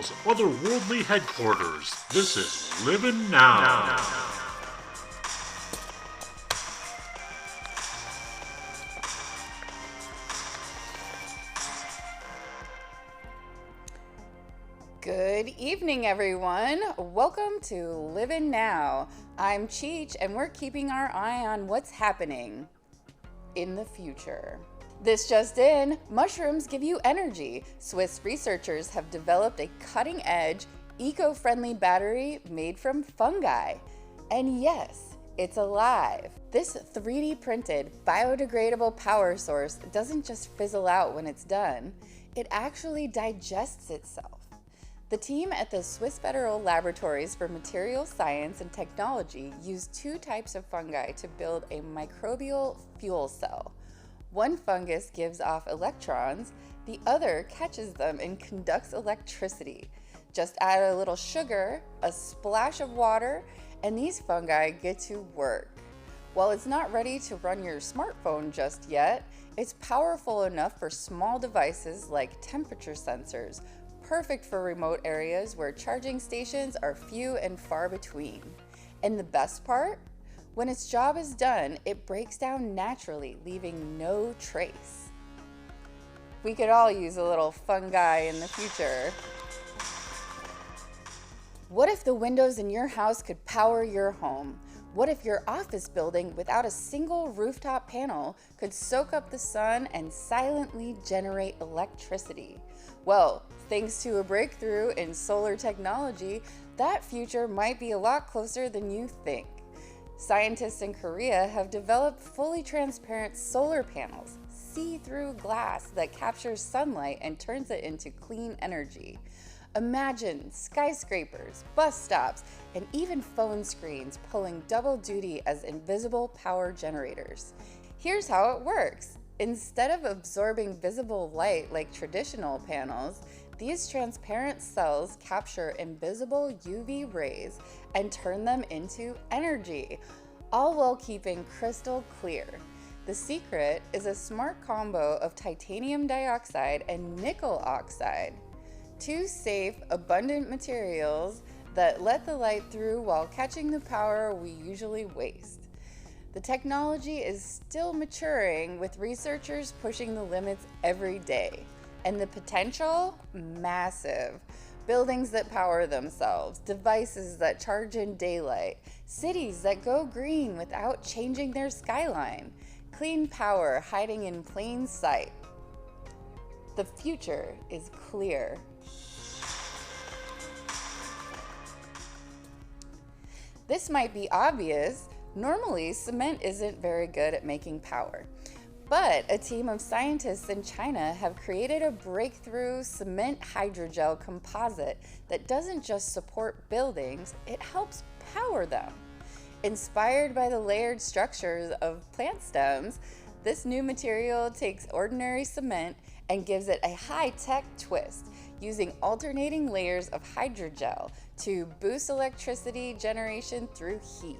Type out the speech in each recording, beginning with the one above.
Earth's otherworldly headquarters. This is Living Now. Good evening, everyone. Welcome to Living Now. I'm Cheech, and we're keeping our eye on what's happening in the future. This just in, mushrooms give you energy. Swiss researchers have developed a cutting-edge, eco-friendly battery made from fungi. And yes, it's alive. This 3D printed, biodegradable power source doesn't just fizzle out when it's done. It actually digests itself. The team at the Swiss Federal Laboratories for Material Science and Technology used two types of fungi to build a microbial fuel cell. One fungus gives off electrons, the other catches them and conducts electricity. Just add a little sugar, a splash of water, and these fungi get to work. While it's not ready to run your smartphone just yet, it's powerful enough for small devices like temperature sensors, perfect for remote areas where charging stations are few and far between. And the best part? When its job is done, it breaks down naturally, leaving no trace. We could all use a little fungi in the future. What if the windows in your house could power your home? What if your office building, without a single rooftop panel, could soak up the sun and silently generate electricity? Well, thanks to a breakthrough in solar technology, that future might be a lot closer than you think. Scientists in Korea have developed fully transparent solar panels, see-through glass that captures sunlight and turns it into clean energy. Imagine skyscrapers, bus stops, and even phone screens pulling double duty as invisible power generators. Here's how it works. Instead of absorbing visible light like traditional panels, these transparent cells capture invisible UV rays and turn them into energy, all while keeping crystal clear. The secret is a smart combo of titanium dioxide and nickel oxide, two safe, abundant materials that let the light through while catching the power we usually waste. The technology is still maturing, with researchers pushing the limits every day. And the potential? Massive. Buildings that power themselves, devices that charge in daylight, cities that go green without changing their skyline, clean power hiding in plain sight. The future is clear. This might be obvious. Normally, cement isn't very good at making power. But a team of scientists in China have created a breakthrough cement hydrogel composite that doesn't just support buildings, it helps power them. Inspired by the layered structures of plant stems, this new material takes ordinary cement and gives it a high-tech twist, using alternating layers of hydrogel to boost electricity generation through heat.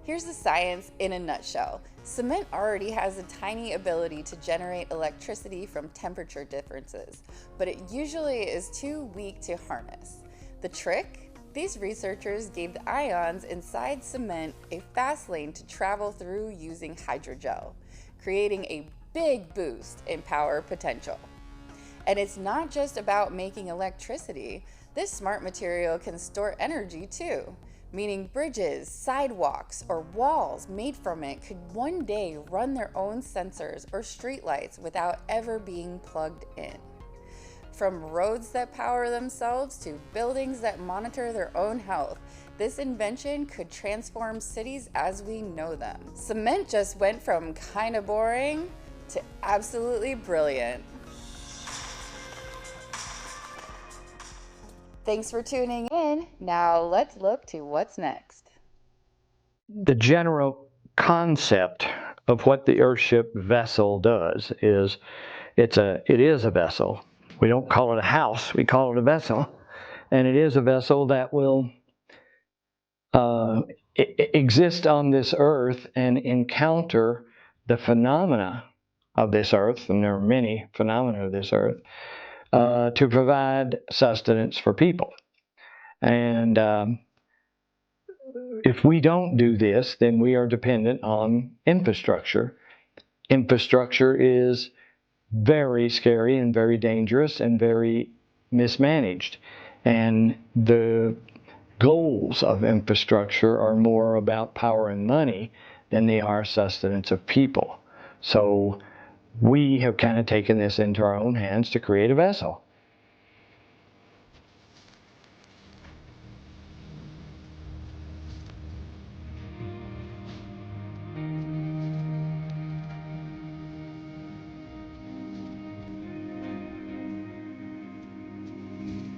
Here's the science in a nutshell. Cement already has a tiny ability to generate electricity from temperature differences, but it usually is too weak to harness. The trick? These researchers gave the ions inside cement a fast lane to travel through using hydrogel, creating a big boost in power potential. And it's not just about making electricity. This smart material can store energy too, meaning bridges, sidewalks, or walls made from it could one day run their own sensors or streetlights without ever being plugged in. From roads that power themselves to buildings that monitor their own health, this invention could transform cities as we know them. Cement just went from kinda boring to absolutely brilliant. Thanks for tuning in. Now let's look to what's next. The general concept of what the Earthship vessel does is it is a vessel. We don't call it a house, we call it a vessel. And it is a vessel that will exist on this earth and encounter the phenomena of this earth, and there are many phenomena of this earth, to provide sustenance for people. And if we don't do this, then we are dependent on infrastructure. Infrastructure is very scary and very dangerous and very mismanaged. And the goals of infrastructure are more about power and money than they are sustenance of people. So we have kind of taken this into our own hands to create a vessel.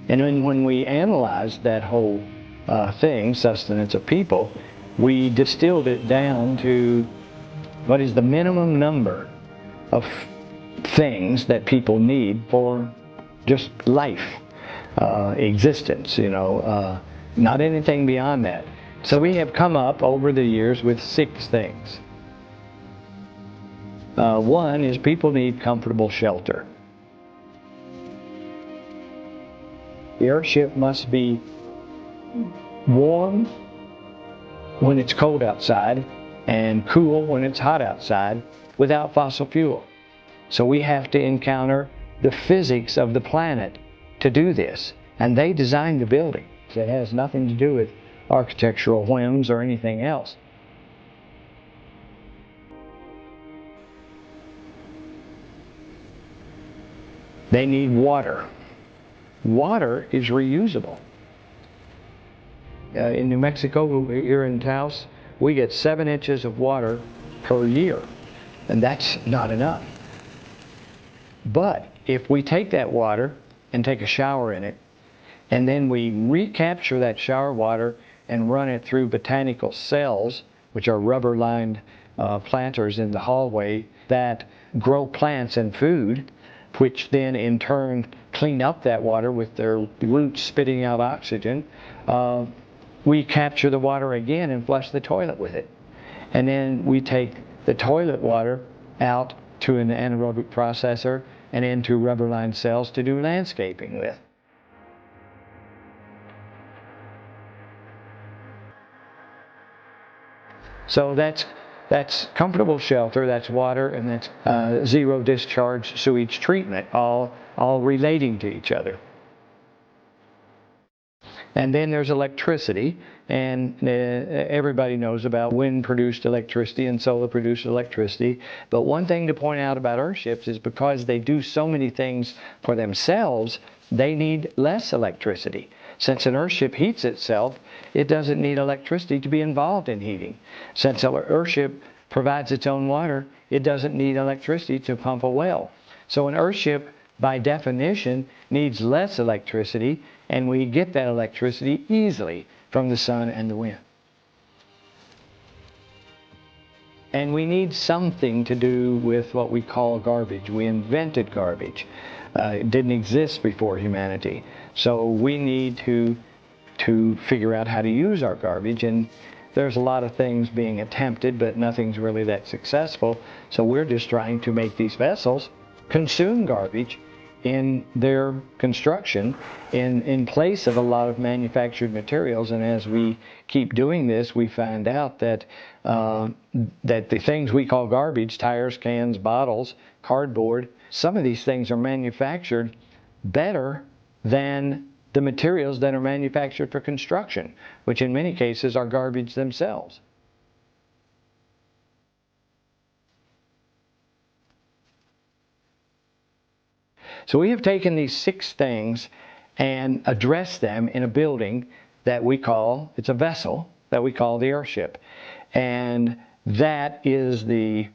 And then when we analyzed that whole thing, sustenance of people, we distilled it down to what is the minimum number of things that people need for just life, existence, not anything beyond that. So we have come up over the years with 6 things. One is people need comfortable shelter. The airship must be warm when it's cold outside and cool when it's hot outside without fossil fuel. So we have to encounter the physics of the planet to do this. And they designed the building. It has nothing to do with architectural whims or anything else. They need water. Water is reusable. In New Mexico, here in Taos, we get 7 inches of water per year, and that's not enough. But if we take that water and take a shower in it, and then we recapture that shower water and run it through botanical cells, which are rubber-lined planters in the hallway that grow plants and food, which then in turn clean up that water with their roots spitting out oxygen, we capture the water again and flush the toilet with it. And then we take the toilet water out to an anaerobic processor and into rubber-lined cells to do landscaping with. So that's comfortable shelter, that's water, and that's zero discharge sewage treatment, all relating to each other. And then there's electricity, and everybody knows about wind-produced electricity and solar-produced electricity. But one thing to point out about airships is because they do so many things for themselves, they need less electricity. Since an airship heats itself, it doesn't need electricity to be involved in heating. Since an airship provides its own water, it doesn't need electricity to pump a well. So an airship, by definition, needs less electricity, and we get that electricity easily from the sun and the wind. And we need something to do with what we call garbage. We invented garbage. It didn't exist before humanity. So we need to figure out how to use our garbage, and there's a lot of things being attempted, but nothing's really that successful. So we're just trying to make these vessels consume garbage in their construction in place of a lot of manufactured materials. And as we keep doing this, we find out that that the things we call garbage, tires, cans, bottles, cardboard, some of these things are manufactured better than the materials that are manufactured for construction, which in many cases are garbage themselves. So we have taken these 6 things and addressed them in a building that we call, it's a vessel that we call the airship. And that is the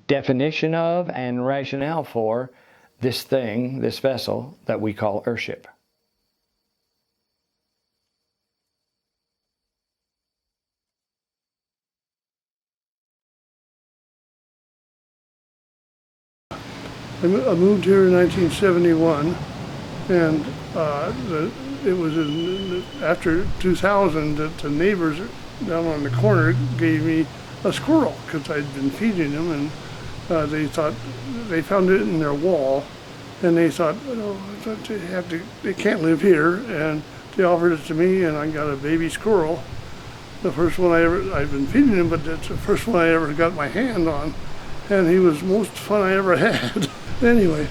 definition of and rationale for this thing, this vessel that we call airship. I moved here in 1971, and it was after 2000 that the neighbors down on the corner gave me a squirrel because I'd been feeding them, and they thought they found it in their wall, And they thought, they can't live here, and they offered it to me, and I got a baby squirrel. The first one I've been feeding him, but that's the first one I ever got my hand on, and he was the most fun I ever had. Anyway,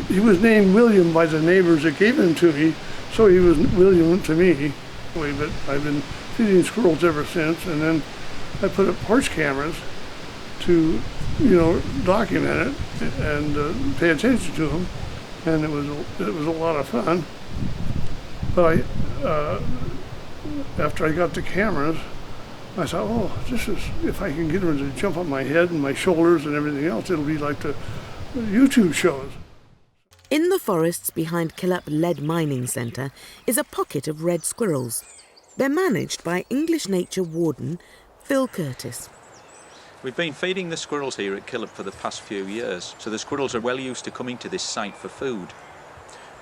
he was named William by the neighbors that gave him to me, so he was William to me. Anyway, but I've been feeding squirrels ever since, and then I put up porch cameras to, document it and pay attention to them, and it was a lot of fun. But after I got the cameras, I thought, if I can get them to jump on my head and my shoulders and everything else, it'll be like the YouTube shows. In the forests behind Killap Lead Mining Centre is a pocket of red squirrels. They're managed by English nature warden Phil Curtis. We've been feeding the squirrels here at Killap for the past few years, so the squirrels are well used to coming to this site for food.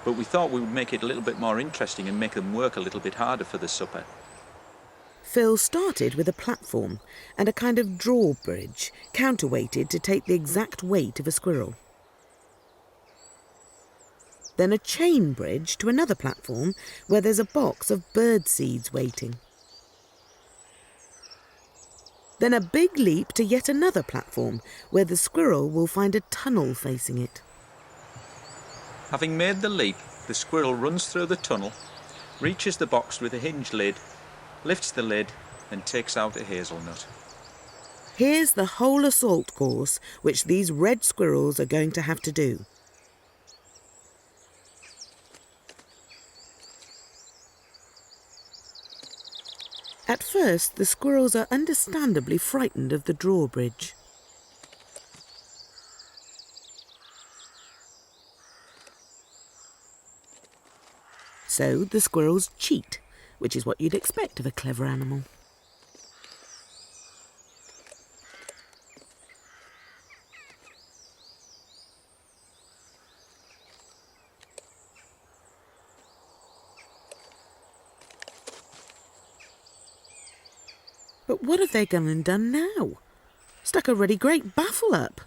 But we thought we would make it a little bit more interesting and make them work a little bit harder for the supper. Phil started with a platform and a kind of drawbridge, counterweighted to take the exact weight of a squirrel. Then a chain bridge to another platform where there's a box of bird seeds waiting. Then a big leap to yet another platform where the squirrel will find a tunnel facing it. Having made the leap, the squirrel runs through the tunnel, reaches the box with a hinged lid, lifts the lid and takes out a hazelnut. Here's the whole assault course which these red squirrels are going to have to do. At first, the squirrels are understandably frightened of the drawbridge. So the squirrels cheat, which is what you'd expect of a clever animal. But what have they gone and done now? Stuck a really great baffle up.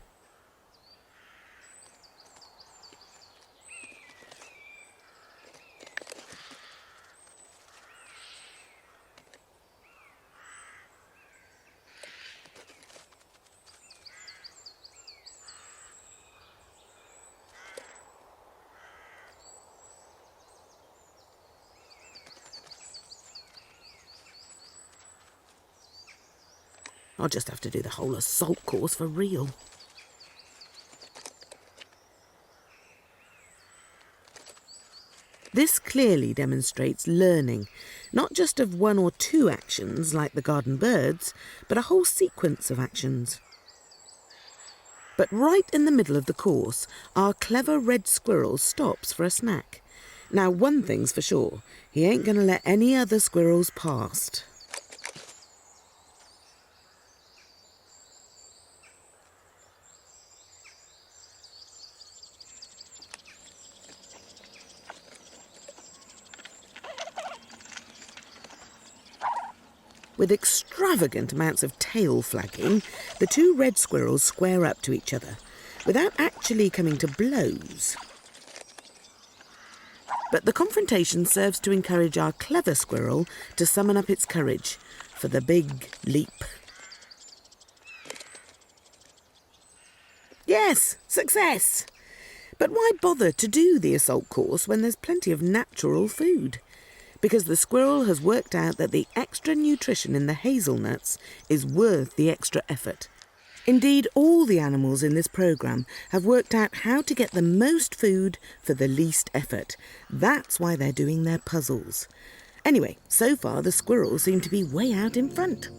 I'll just have to do the whole assault course for real. This clearly demonstrates learning, not just of one or two actions like the garden birds, but a whole sequence of actions. But right in the middle of the course, our clever red squirrel stops for a snack. Now, one thing's for sure, he ain't going to let any other squirrels past. With extravagant amounts of tail flagging, the two red squirrels square up to each other, without actually coming to blows. But the confrontation serves to encourage our clever squirrel to summon up its courage for the big leap. Yes, success! But why bother to do the assault course when there's plenty of natural food? Because the squirrel has worked out that the extra nutrition in the hazelnuts is worth the extra effort. Indeed, all the animals in this programme have worked out how to get the most food for the least effort. That's why they're doing their puzzles. Anyway, so far the squirrels seem to be way out in front.